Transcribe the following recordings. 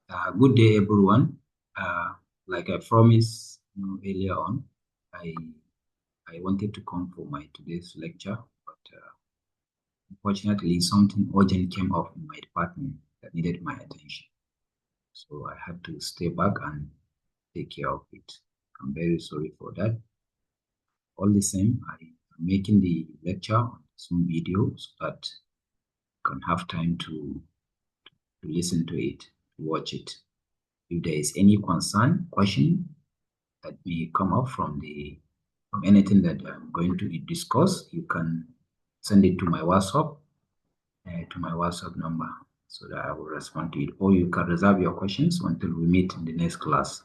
Good day, everyone. Like I promised earlier on, I I wanted to come for my today's lecture, but unfortunately, something urgent came up in my department that needed my attention. So I had to stay back and take care of it. I'm very sorry for that. All the same, I am making the lecture on some video so that you can have time to listen to it, to watch it. If there is any question that may come up from anything that I'm going to discuss, you can send it to my WhatsApp number, so that I will respond to it. Or you can reserve your questions until we meet in the next class.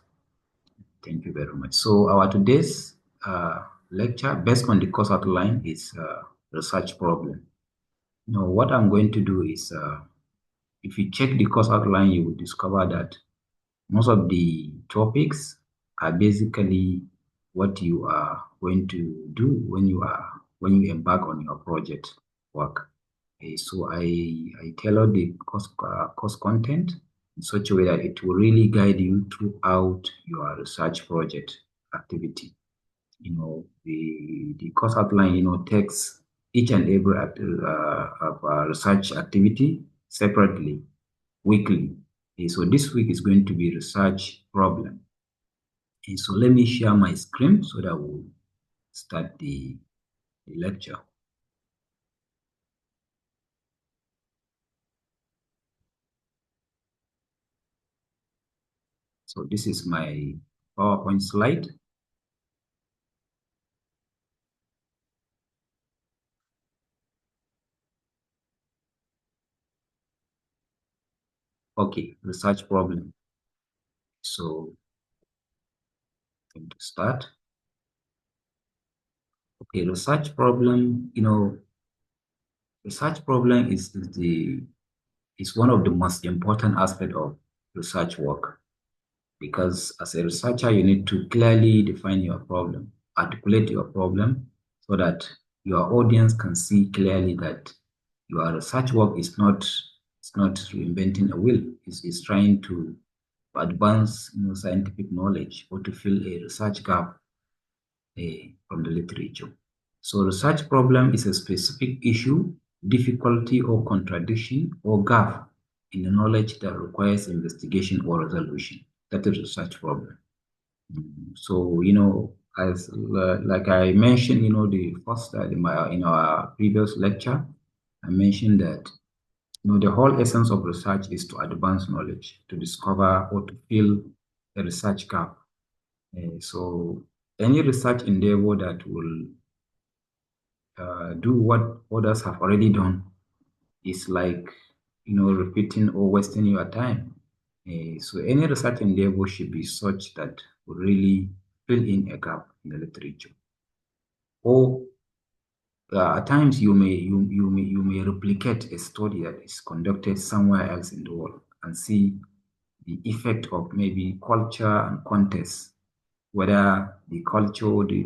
Thank you very much. So our today's lecture, based on the course outline, is research problem. Now, what I'm going to do is, if you check the course outline, you will discover that most of the topics are basically what you are going to do when you embark on your project work. So I tailor the course content in such a way that it will really guide you throughout your research project activity. The course outline takes each and every research activity separately, weekly. So this week is going to be research problem. So let me share my screen so that we'll start the lecture. So this is my PowerPoint slide. Okay, research problem. So I'm going to start. Okay, research problem, research problem is one of the most important aspects of research work, because as a researcher, you need to clearly define your problem, articulate your problem so that your audience can see clearly that your research work is not reinventing a wheel. It's trying to advance scientific knowledge or to fill a research gap from the literature. So research problem is a specific issue, difficulty or contradiction or gap in the knowledge that requires investigation or resolution. That is research problem. So, as like I mentioned, the first in our previous lecture, I mentioned that the whole essence of research is to advance knowledge, to discover or to fill a research gap. So any research endeavor that will do what others have already done is like, repeating or wasting your time. So any research endeavor should be such that will really fill in a gap in the literature. Or at times you may replicate a study that is conducted somewhere else in the world and see the effect of maybe culture and context, whether the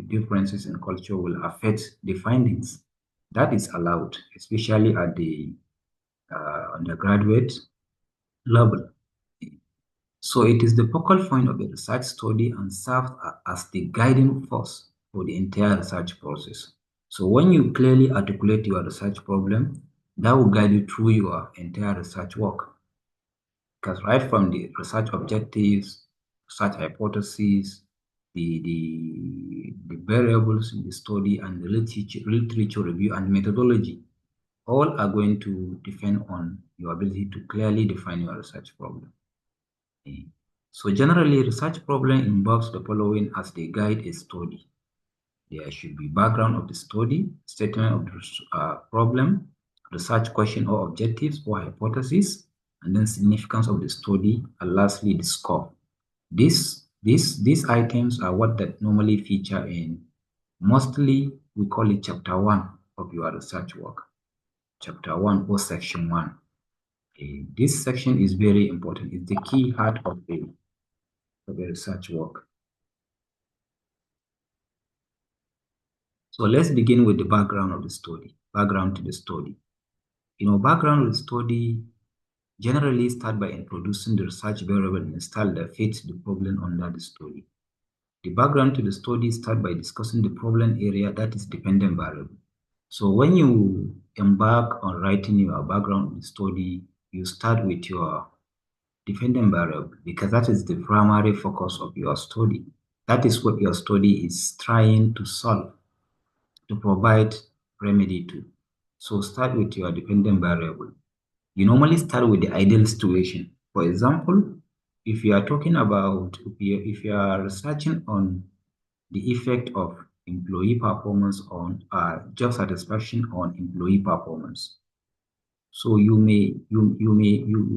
differences in culture will affect the findings. That is allowed, especially at the undergraduate level. So it is the focal point of the research study and serves as the guiding force for the entire research process. So when you clearly articulate your research problem, that will guide you through your entire research work. Because right from the research objectives, research hypotheses, the variables in the study, and the literature review and methodology, all are going to depend on your ability to clearly define your research problem. So generally, research problem involves the following as they guide a study. There should be background of the study, statement of the problem, research question or objectives or hypothesis, and then significance of the study, and lastly, the scope. These items are what that normally feature in, mostly we call it chapter 1 of your research work. Chapter 1 or section 1. This section is very important. It's the key heart of the research work. So let's begin with the background of the study, background to the study. Background of the study Generally start by introducing the research variable and style that fits the problem under the study. The background to the study start by discussing the problem area that is dependent variable. So when you embark on writing your background study, you start with your dependent variable because that is the primary focus of your study. That is what your study is trying to solve, to provide remedy to. So start with your dependent variable. You normally start with the ideal situation. For example, if you are talking about, if you are researching on the effect of employee performance on job satisfaction on employee performance. So you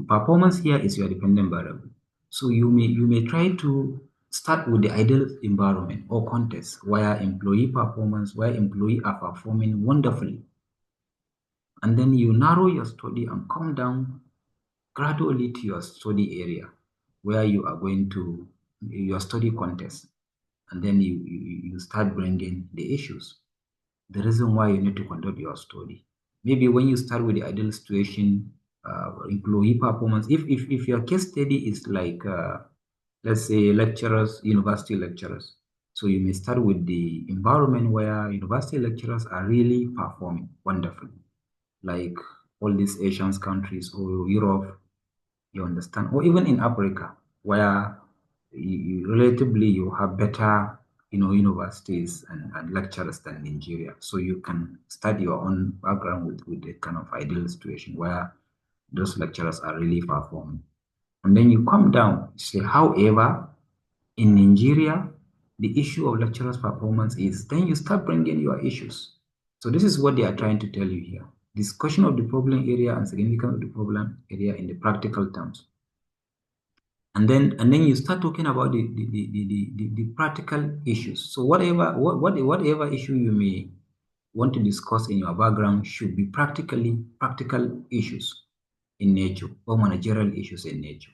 performance here is your dependent variable. So you may try to start with the ideal environment or context where employee performance, where employee are performing wonderfully. And then you narrow your study and come down gradually to your study area where you are going to your study context. And then you start bringing the issues, the reason why you need to conduct your study. Maybe when you start with the ideal situation, employee performance, if your case study is like, let's say, lecturers, university lecturers, so you may start with the environment where university lecturers are really performing wonderfully, like all these Asian countries or Europe, you understand, or even in Africa, where relatively you have better, universities and lecturers than Nigeria. So you can study your own background with the kind of ideal situation where those lecturers are really performing. And then you come down, say, however, in Nigeria, the issue of lecturers' performance is, then you start bringing your issues. So this is what they are trying to tell you here. Discussion of the problem area and significance of the problem area in the practical terms. And then you start talking about the practical issues. So whatever issue you may want to discuss in your background should be practical issues in nature or managerial issues in nature.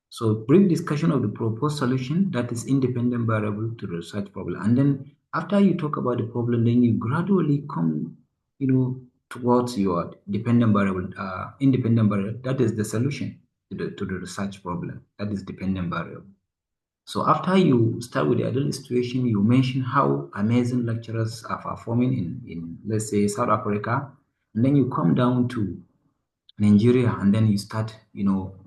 So brief discussion of the proposed solution that is independent variable to the research problem. And then after you talk about the problem, then you gradually come, towards your dependent variable, independent variable, that is the solution to the research problem. That is dependent variable. So after you start with the ideal situation, you mention how amazing lecturers are performing in let's say South Africa, and then you come down to Nigeria, and then you start,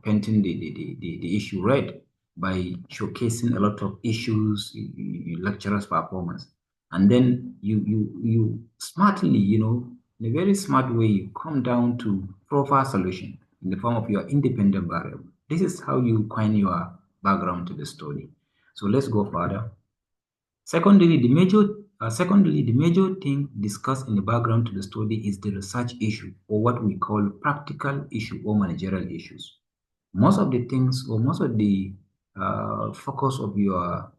painting the issue red by showcasing a lot of issues in lecturers' performance. And then you smartly, in a very smart way, you come down to proper solution in the form of your independent variable. This is how you coin your background to the story. So let's go further. Secondly, the major thing discussed in the background to the study is the research issue, or what we call practical issue or managerial issues. Most of the things, or most of the focus of your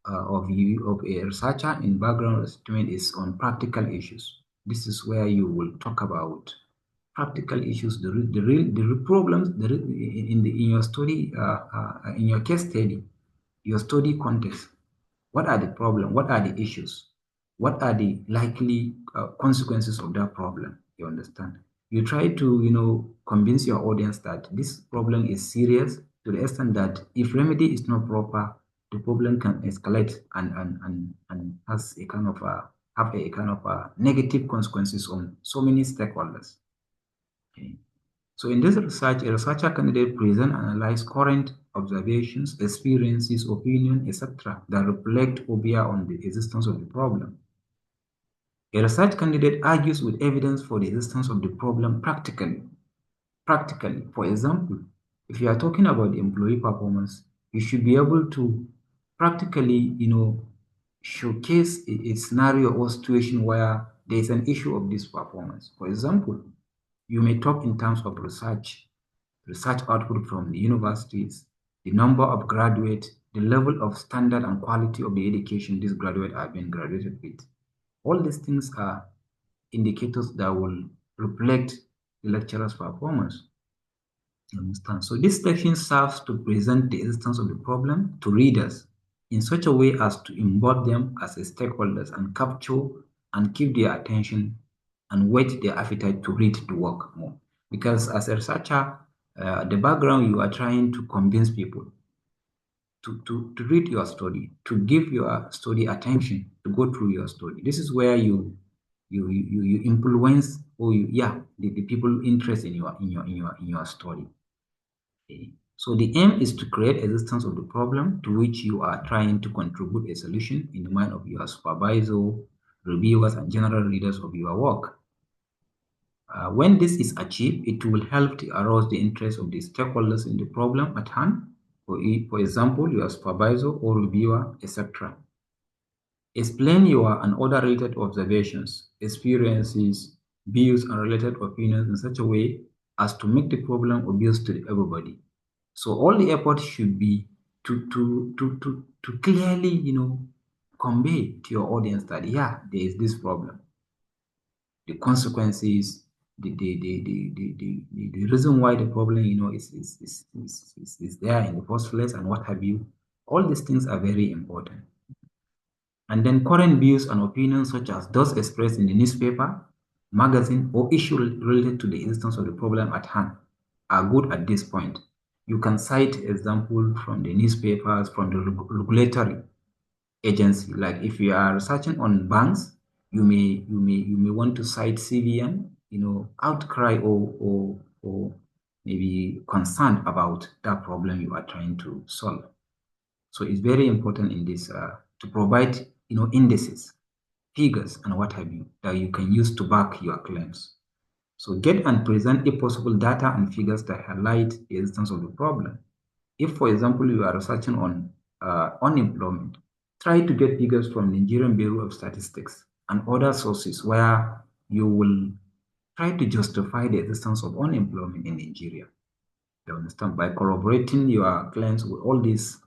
of a researcher in background statement is on practical issues. This is where you will talk about practical issues, the real problems, in your study, in your case study, your study context. What are the problem? What are the issues? What are the likely consequences of that problem? You understand? You try to, convince your audience that this problem is serious to the extent that if remedy is not proper, the problem can escalate and has a kind of have a kind of negative consequences on so many stakeholders. Okay. So in this research, a researcher candidate present and analyze current observations, experiences, opinion, etc. that reflect or bear on the existence of the problem. A research candidate argues with evidence for the existence of the problem practically. Practically, for example, if you are talking about employee performance, you should be able to practically, showcase a scenario or situation where there is an issue of this performance. For example, you may talk in terms of research output from the universities, the number of graduates, the level of standard and quality of the education these graduates have been graduated with. All these things are indicators that will reflect the lecturer's performance. You understand? So this section serves to present the existence of the problem to readers in such a way as to involve them as stakeholders and capture and keep their attention and whet their appetite to read the work more. Because as a researcher, the background, you are trying to convince people to read your study, to give your study attention, to go through your study. This is where you influence, or the people interest in your study. Okay. So the aim is to create existence of the problem to which you are trying to contribute a solution in the mind of your supervisor, reviewers, and general readers of your work. When this is achieved, it will help to arouse the interest of the stakeholders in the problem at hand, for example, your supervisor or reviewer, etc. Explain your and other related observations, experiences, views, and related opinions in such a way as to make the problem obvious to everybody. So all the effort should be to clearly, convey to your audience that there is this problem, the consequences, the reason why the problem, is there in the first place, and what have you. All these things are very important. And then current views and opinions, such as those expressed in the newspaper, magazine, or issue related to the instance of the problem at hand, are good at this point. You can cite example from the newspapers, from the regulatory agency. Like if you are researching on banks, you may want to cite CVN, outcry or maybe concerned about that problem you are trying to solve. So it's very important in this to provide indices, figures, and what have you that you can use to back your claims. So get and present, if possible, data and figures that highlight the existence of the problem. If, for example, you are researching on unemployment, try to get figures from Nigerian Bureau of Statistics and other sources where you will try to justify the existence of unemployment in Nigeria. You understand? By corroborating your claims with all these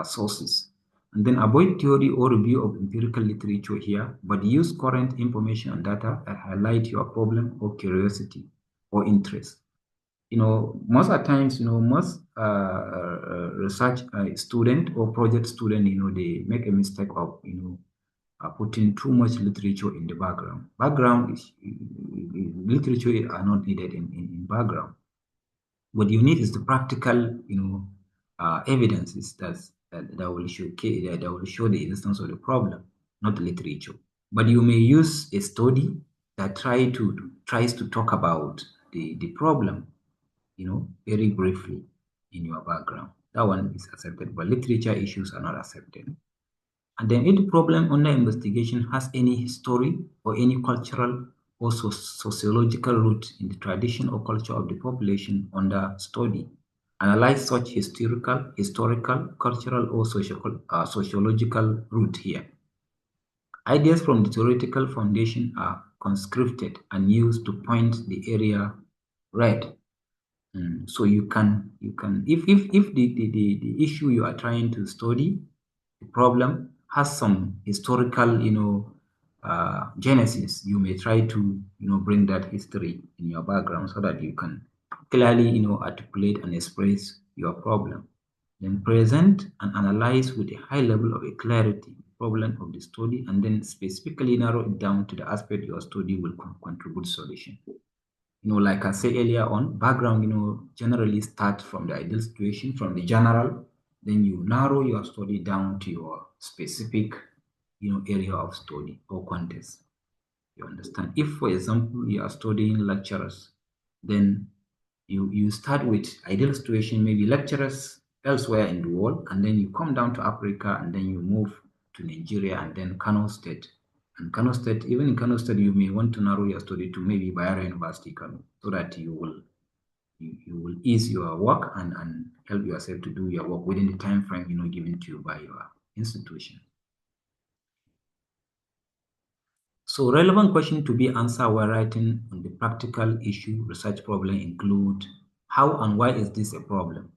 sources. And then avoid theory or review of empirical literature here, but use current information and data that highlight your problem or curiosity or interest. Most of the times, most research student or project student, they make a mistake of, putting too much literature in the background. Background is, literature are not needed in background. What you need is the practical, evidences that will show the existence of the problem, not the literature. But you may use a study that tries to talk about the problem, very briefly in your background. That one is accepted, but literature issues are not accepted. And then if the problem under investigation has any history or any cultural or sociological root in the tradition or culture of the population under study, analyze such historical, cultural, or sociological root here. Ideas from the theoretical foundation are conscripted and used to point the area read. So you can if the issue you are trying to study, the problem has some historical genesis, you may try to bring that history in your background so that you can clearly articulate and express your problem. Then present and analyze with a high level of a clarity problem of the study, and then specifically narrow it down to the aspect your study will contribute solution. Like I said earlier on, background, generally start from the ideal situation, from the general, then you narrow your study down to your specific, area of study or context. You understand? If, for example, you are studying lecturers, then you start with ideal situation, maybe lecturers elsewhere in the world, and then you come down to Africa, and then you move to Nigeria, and then Kano State. And Kano State, even in Kano State, you may want to narrow your study to maybe Bayero University, Kano, so that you will ease your work and help yourself to do your work within the time frame given to you by your institution. So relevant questions to be answered while writing on the practical issue research problem include: how and why is this a problem?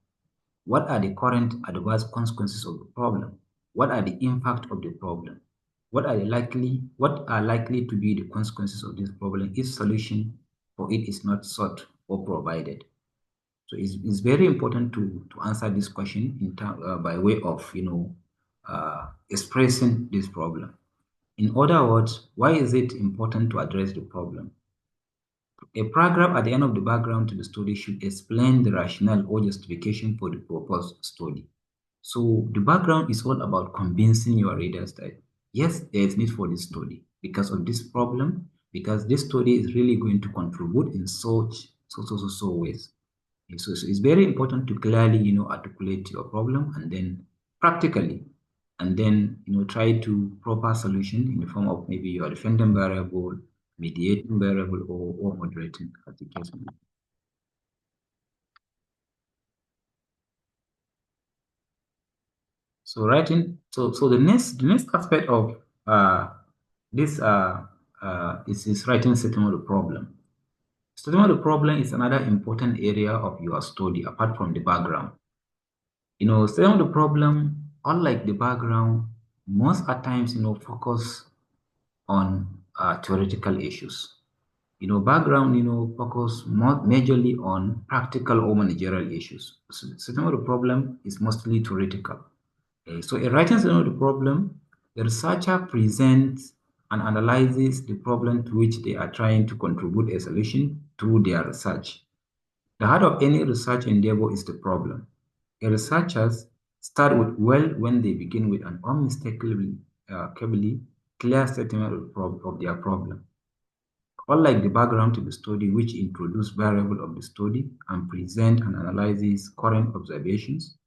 What are the current adverse consequences of the problem? What are the impact of the problem? What are likely to be the consequences of this problem if solution for it is not sought or provided? So it's very important to answer this question by way of expressing this problem. In other words, why is it important to address the problem? A paragraph at the end of the background to the story should explain the rationale or justification for the proposed story. So the background is all about convincing your readers that yes, there is need for this story because of this problem, because this story is really going to contribute in so ways. So it's very important to clearly, articulate your problem and then practically, and then, try to proper solution in the form of maybe your defending variable, mediating variable, or moderating as the case may be. So writing, so the next aspect of this is writing statement of the problem. Statement of the problem is another important area of your study apart from the background. Statement of the problem, unlike the background, most at times, focus on theoretical issues. Background, focus more majorly on practical or managerial issues. So statement of the problem is mostly theoretical. So in writing statement of the problem, the researcher presents and analyzes the problem to which they are trying to contribute a solution through their research. The heart of any research endeavor is the problem. Researchers start with well when they begin with an unmistakably clear statement of their problem. Unlike the background to the study, which introduce variable of the study and present and analyzes current observations,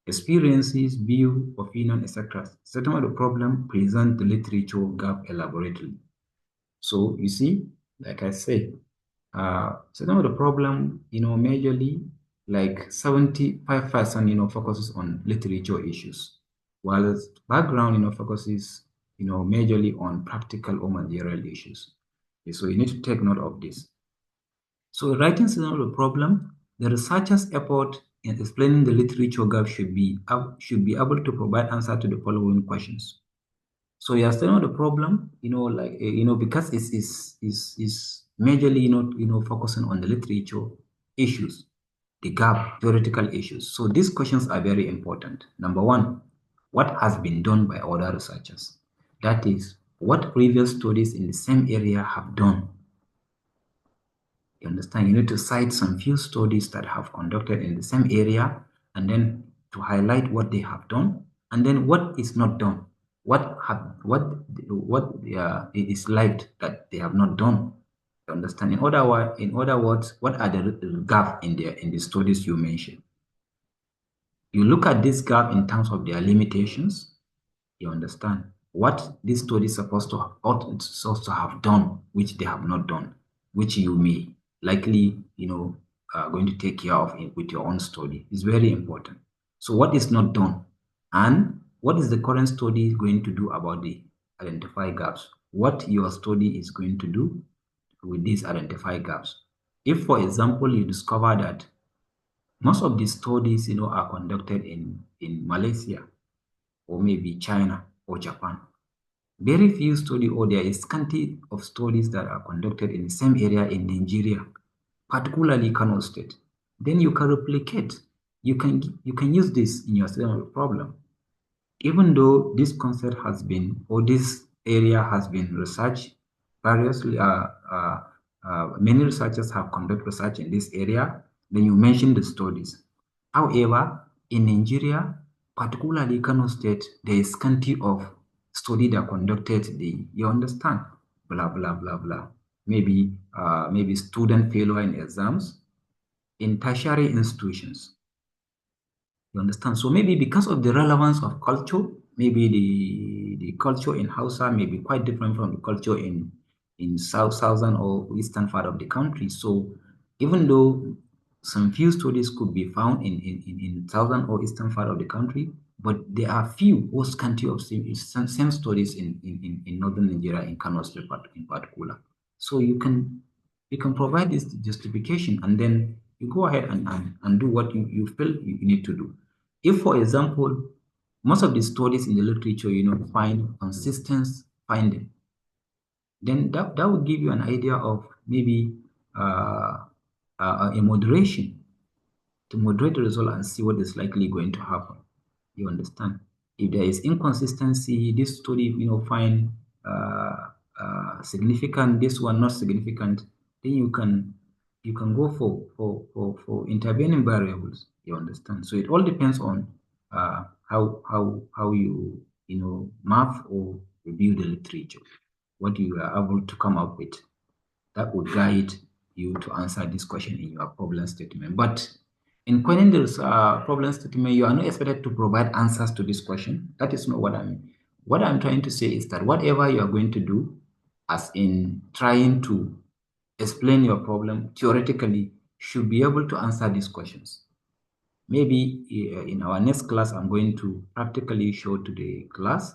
experiences, view, opinion, etc. Statement of the problem present the literature gap elaborately. So you see, like I said, statement of the problem, majorly like 75%, focuses on literature issues, while background, focuses, majorly on practical or managerial issues. Okay, so you need to take note of this. So writing statement of the problem, the researcher's effort in explaining the literature gap should be able to provide answer to the following questions. So you are studying the problem, like because it's majorly focusing on the literature issues, the gap, theoretical issues. So these questions are very important. Number one, what has been done by other researchers? That is, what previous studies in the same area have done. You understand? You need to cite some few studies that have conducted in the same area and then to highlight what they have done and then what is not done. What it is liked that they have not done. You understand? In other words, what are the gap in the studies you mentioned? You look at this gap in terms of their limitations. You understand what this study is supposed to have done, which they have not done, which you may likely, going to take care of with your own study. Is very important. So what is not done, and what is the current study going to do about the identified gaps? What your study is going to do with these identified gaps? If, for example, you discover that most of these studies, are conducted in Malaysia or maybe China or Japan. Very few studies, or there is scanty of studies that are conducted in the same area in Nigeria, particularly Kano State. Then you can replicate. You can use this in your problem. Even though this concept has been, or this area has been researched variously, many researchers have conducted research in this area, then you mentioned the studies. However, in Nigeria, particularly Kano State, there is scanty of study that conducted you understand, blah, blah, blah, blah. Maybe student failure in exams in tertiary institutions. You understand? So maybe because of the relevance of culture, maybe the culture in Hausa may be quite different from the culture in southern or eastern part of the country. So even though some few studies could be found in southern or eastern part of the country, but there are few or scanty of same studies in northern Nigeria, in Kano State in particular. So you can provide this justification and then you go ahead and do what you feel you need to do. If, for example, most of the studies in the literature, find consistent finding, then that would give you an idea of maybe a moderation to moderate the result and see what is likely going to happen. You understand? If there is inconsistency, this study, find significant, this one not significant, then you can you can go for intervening variables. You understand? So it all depends on how you map or review the literature, what you are able to come up with. That will guide you to answer this question in your problem statement. But in coining this problem statement, you are not expected to provide answers to this question. That is not what I mean. What I'm trying to say is that whatever you are going to do, as in trying to explain your problem theoretically, should be able to answer these questions. Maybe in our next class, I'm going to practically show to the class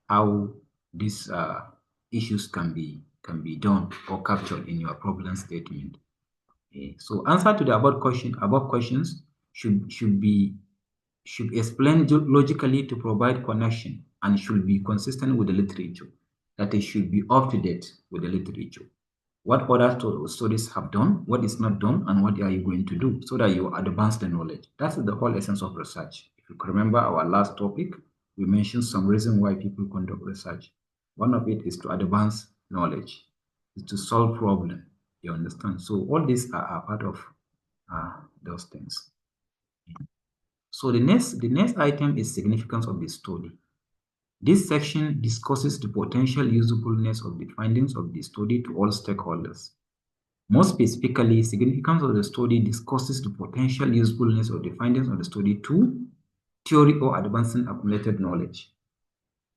how these issues can be done or captured in your problem statement. So answer to the above questions should explain logically to provide connection and should be consistent with the literature. That it should be up to date with the literature. What other studies have done, what is not done, and what are you going to do so that you advance the knowledge. That's the whole essence of research. If you can remember our last topic, we mentioned some reason why people conduct research. One of it is to advance knowledge, is to solve problems. You understand? So all these are part of those things. So the next item is significance of the study. This section discusses the potential usefulness of the findings of the study to all stakeholders. More specifically, significance of the study discusses the potential usefulness of the findings of the study to theory or advancing accumulated knowledge,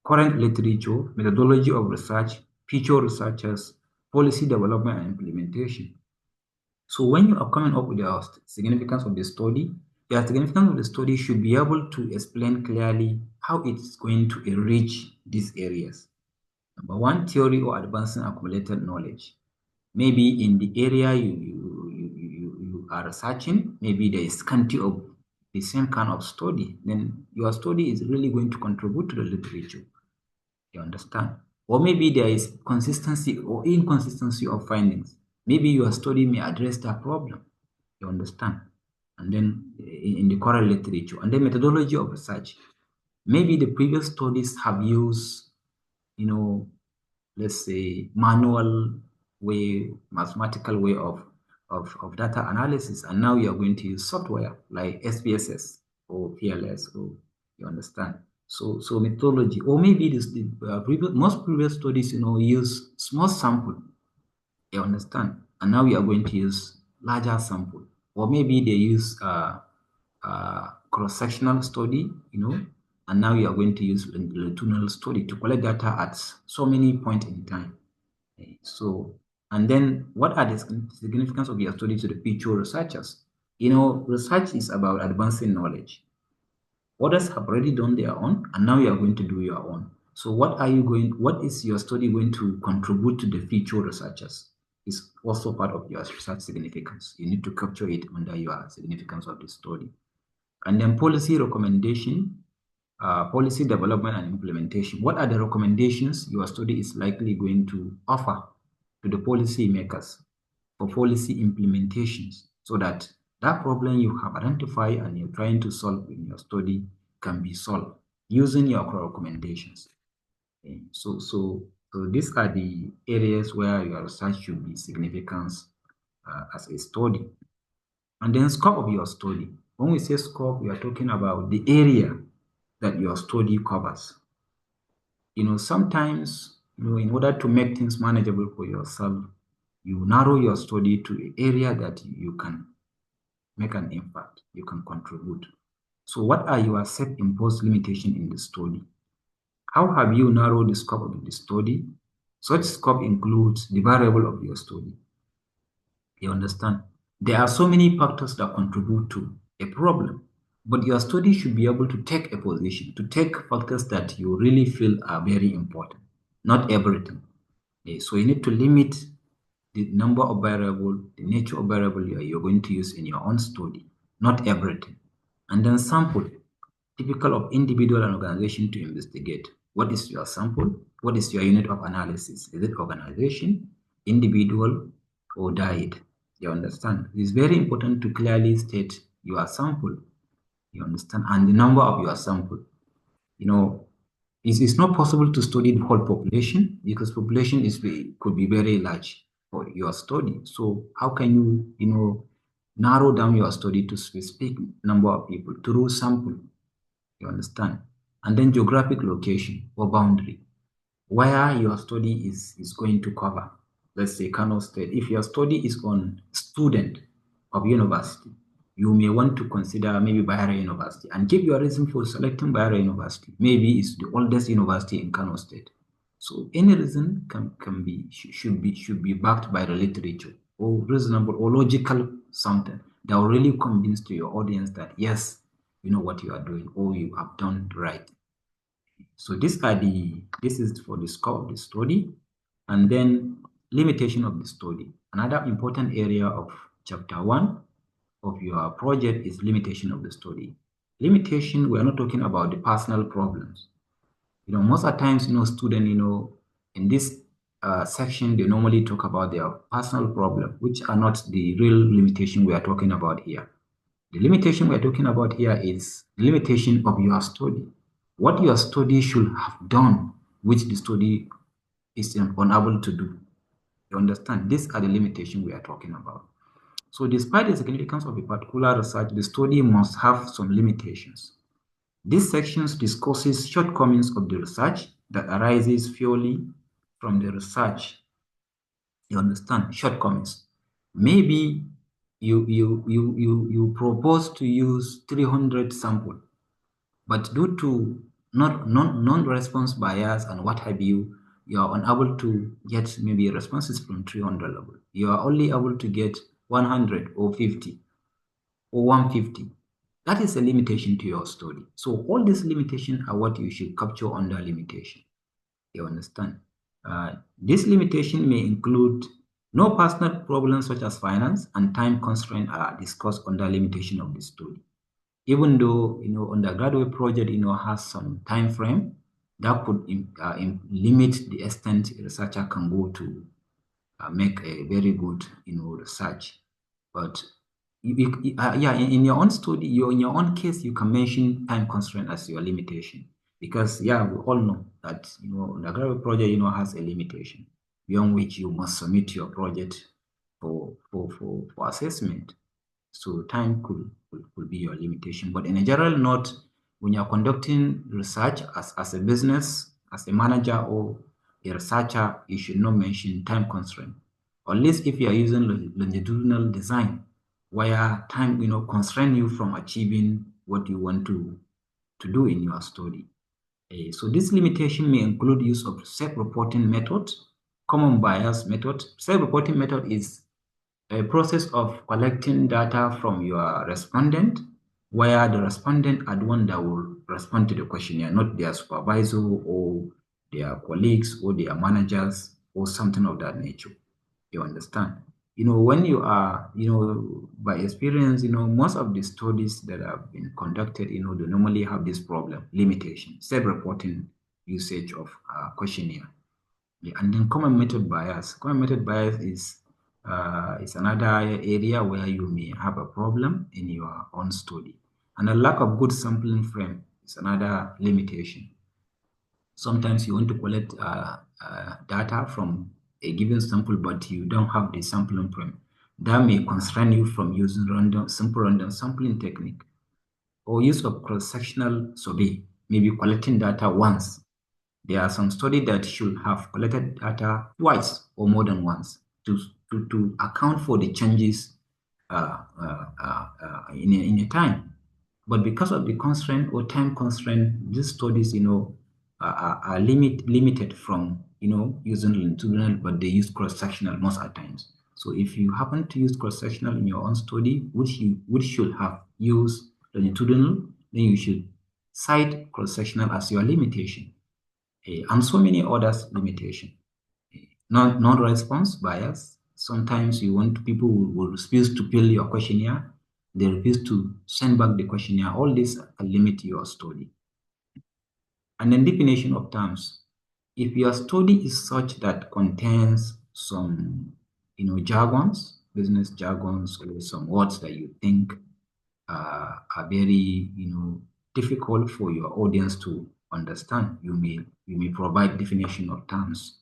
current literature, methodology of research, future researchers, policy development and implementation. So when you are coming up with the significance of the study, the significance of the study should be able to explain clearly how it's going to enrich these areas. Number one, theory or advancing accumulated knowledge. Maybe in the area you are researching, maybe there is scanty of the same kind of study, then your study is really going to contribute to the literature. You understand? Or maybe there is consistency or inconsistency of findings. Maybe your study may address that problem. You understand? And then in the current literature, and then methodology of research. Maybe the previous studies have used, let's say, manual way, mathematical way of data analysis, and now you are going to use software like SPSS or PLS, or you understand. So methodology, or maybe most previous studies, use small sample, you understand, and now we are going to use larger sample, or maybe they use cross-sectional study, and now you are going to use longitudinal study to collect data at so many points in time. So, and then what are the significance of your study to the future researchers? Research is about advancing knowledge. Others have already done their own, and now you are going to do your own. So what is your study going to contribute to the future researchers? Is also part of your research significance. You need to capture it under your significance of the study. And then policy recommendation, policy development and implementation. What are the recommendations your study is likely going to offer to the policy makers for policy implementations, so that that problem you have identified and you're trying to solve in your study can be solved using your recommendations. So these are the areas where your research should be significant as a study. And then scope of your study. When we say scope, we are talking about the area that your study covers. Sometimes, in order to make things manageable for yourself, you narrow your study to an area that you can make an impact, you can contribute. So what are your self-imposed limitations in the study? How have you narrowed the scope of the study? Such scope includes the variable of your study. You understand? There are so many factors that contribute to a problem, but your study should be able to take a position, to take factors that you really feel are very important, not everything. So you need to limit the number of variables, the nature of variable you're going to use in your own study, not everything. And then sample, typical of individual and organization to investigate. What is your sample? What is your unit of analysis? Is it organization, individual, or diet? You understand? It's very important to clearly state your sample, you understand, and the number of your sample. It's not possible to study the whole population because population could be very large. for your study. So how can you narrow down your study to specific number of people through sample? You understand? And then geographic location or boundary, where your study is going to cover. Let's say Kano State. If your study is on student of university, you may want to consider maybe Bayero University and give your reason for selecting Bayero University. Maybe it's the oldest university in Kano State. So any reason can be should be backed by the literature or reasonable or logical something that will really convince to your audience that yes, you know what you are doing or you have done right. So this is for the scope of the study, and then limitation of the study. Another important area of chapter 1 of your project is limitation of the study. Limitation, we are not talking about the personal problems. Most of the times, student, in this section, they normally talk about their personal problem, which are not the real limitation we are talking about here. The limitation we're talking about here is the limitation of your study. What your study should have done, which the study is unable to do. You understand? These are the limitations we are talking about. So despite the significance of a particular research, the study must have some limitations. This section discusses shortcomings of the research that arises purely from the research. You understand? Shortcomings. Maybe you propose to use 300 sample, but due to non-response bias and what have you, you are unable to get maybe responses from 300 level. You are only able to get 100 or 50 or 150. That is a limitation to your study. So all these limitations are what you should capture under limitation. You understand? This limitation may include no personal problems such as finance and time constraint are discussed under limitation of the study. Even though undergraduate project has some time frame that could limit the extent a researcher can go to make a very good research. But yeah, in your own study, in your own case, you can mention time constraint as your limitation because yeah, we all know that undergraduate project has a limitation beyond which you must submit your project for assessment. So time could be your limitation. But in a general note, when you're conducting research as a business, as a manager or a researcher, you should not mention time constraint. Unless if you are using longitudinal design, where time constrain you from achieving what you want to do in your study. So this limitation may include use of self-reporting method, common bias method. Self-reporting method is a process of collecting data from your respondent, where the respondent are the one that will respond to the questionnaire, not their supervisor or their colleagues or their managers or something of that nature. You understand? When you are, by experience, most of the studies that have been conducted, they normally have this problem, limitation, self-reporting usage of questionnaire. Yeah, and then common method bias. Common method bias is another area where you may have a problem in your own study. And a lack of good sampling frame is another limitation. Sometimes you want to collect data from a given sample, but you don't have the sampling frame. That may constrain you from using simple random sampling technique or use of cross-sectional survey, maybe collecting data once. There are some studies that should have collected data twice or more than once to account for the changes in a time. But because of the constraint or time constraint, these studies, are limited from, using longitudinal, but they use cross-sectional most of the times. So if you happen to use cross-sectional in your own study, which should have used longitudinal, then you should cite cross-sectional as your limitation. And so many others limitation. Non-response bias. Sometimes you want people will refuse to fill your questionnaire. They refuse to send back the questionnaire. All this can limit your study. And then definition of terms. If your study is such that contains some, jargons, business jargons, or some words that you think are very, difficult for your audience to understand, you may provide definition of terms.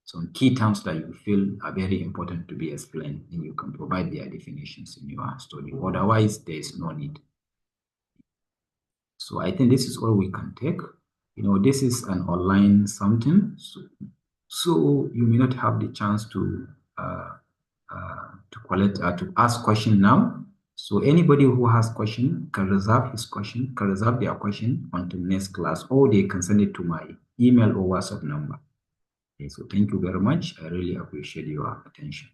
some key terms that you feel are very important to be explained, and you can provide their definitions in your study. Otherwise, there is no need. So I think this is all we can take. This is an online something, so you may not have the chance to to ask question now. So anybody who has question can reserve their question until next class, or they can send it to my email or WhatsApp number. Okay, so thank you very much. I really appreciate your attention.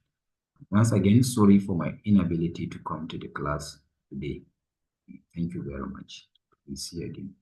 Once again, sorry for my inability to come to the class today. Thank you very much. We'll see you again.